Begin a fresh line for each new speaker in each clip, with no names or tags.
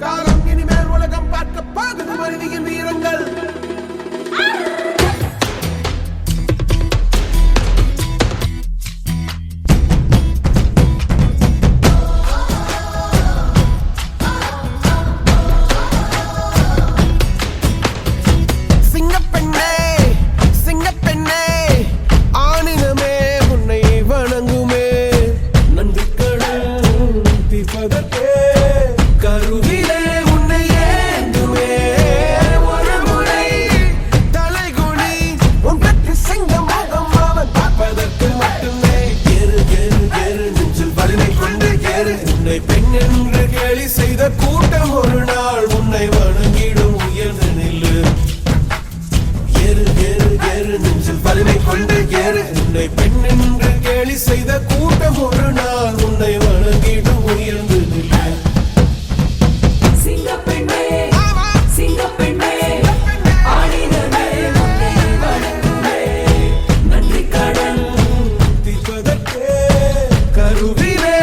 காலம் இனிமேல் உலகம் பார்க்க பாகுது மனிதியின் வீரங்கள். பெண் என்று கேலி செய்த கூட்டம் ஒரு நாள் உன்னை வணங்கிடும் உயர்ந்து நில்லு. ஏறு ஏறு ஏறு நெஞ்சில் வலிமை கொண்டு ஏறு. உன்னை பெண் என்று கேலி செய்த கூட்டம் ஒரு நாள் உன்னை வணங்கிடும் உயர்ந்து நில்லு.
சிங்கப்பெண்ணே சிங்கப்பெண்ணே ஆடினமே உன்னை வணங்குமே. நன்றி கடன்
தீர்ப்பதற்கே கருவிலே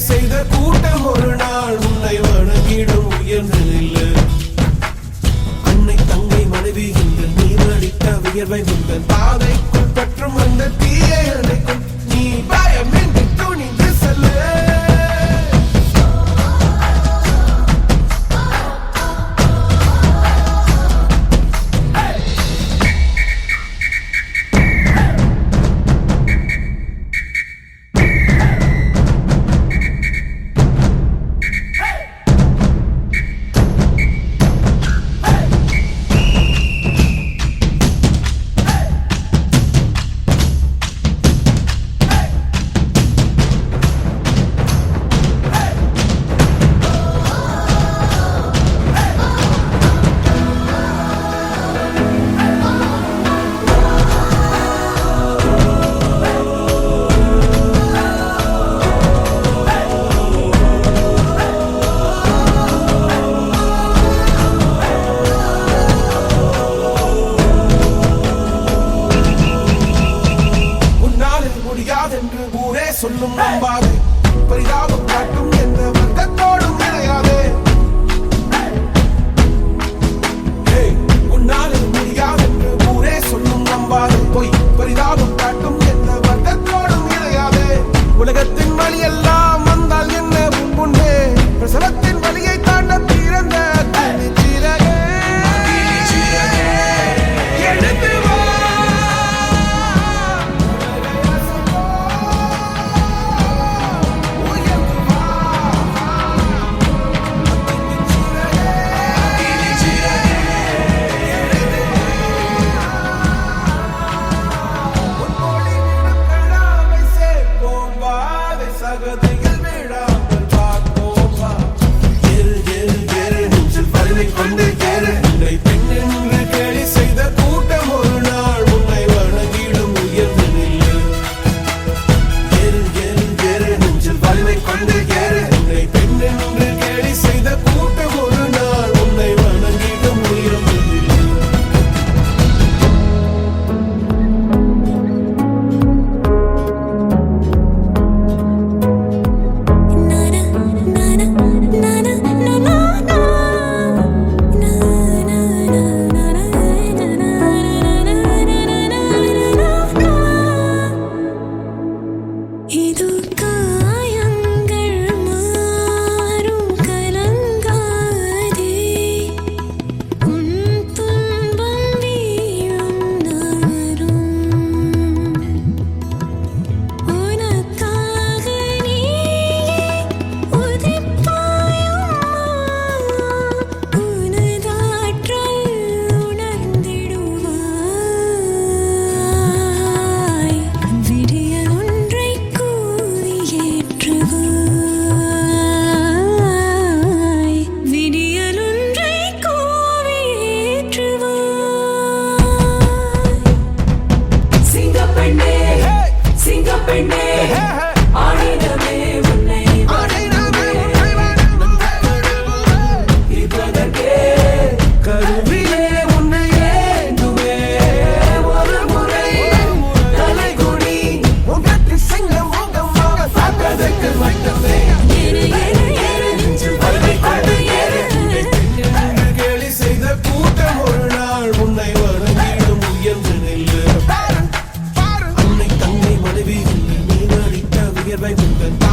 செய்த கூட்டம் ஒரு நாள் உன்னை வணங்கிடும் உயர்ந்து நில்லு. அன்னை தங்கை மனைவி என்று நீ அடித்த வியர்வை முந்தன் பாதைக்குள் பற்றும் அந்த தீயை அணைக்கும். நீ பயமின்றி துணிந்து செல்லு. என்று ஊரே சொல்லும் நம்பாதே. பரிதாபம் காட்டும் எந்த வர்க்கத்தோடும் இணையாதே. உன்னால் முடியாது என்று ஊரே சொல்லும் நம்பாதே. பொய் பரிதாபம் காட்டும் எந்த வர்க்கத்தோடும் இணையாதே. உலகத்தின் வழி எல்லாம் வந்தால் என்ன முன்பே பிரசவத்தின் வழியை தாண்ட பிறந்த எடுத்து சகதியில் விழாமல் பார்ப்போம். ஏறு ஏறு ஏறு நெஞ்சில் வலிமை கொண்டு ஏறு. உன்னை பெண் என்று கேலி செய்த கூட்டம் ஒரு நாள் உன்னை வணங்கிடும் உயர்ந்து நில்லு. ஏறு ஏறு ஏறு நெஞ்சில் வலிமை கொண்டு ஏறு. உன்னை பெண் என்று கேலி செய்த கூட்டம் ஒரு நாள் உன்னை வணங்கிடும் உயர்ந்து நில்லு.
சிங்கப்பெண்ணே ஆடினமே உன்னை இப்பதற்கே கருவிலே உன்னை ஏந்துவே ஒரு முறை தலைகுனி
வியர்வை உந்தன்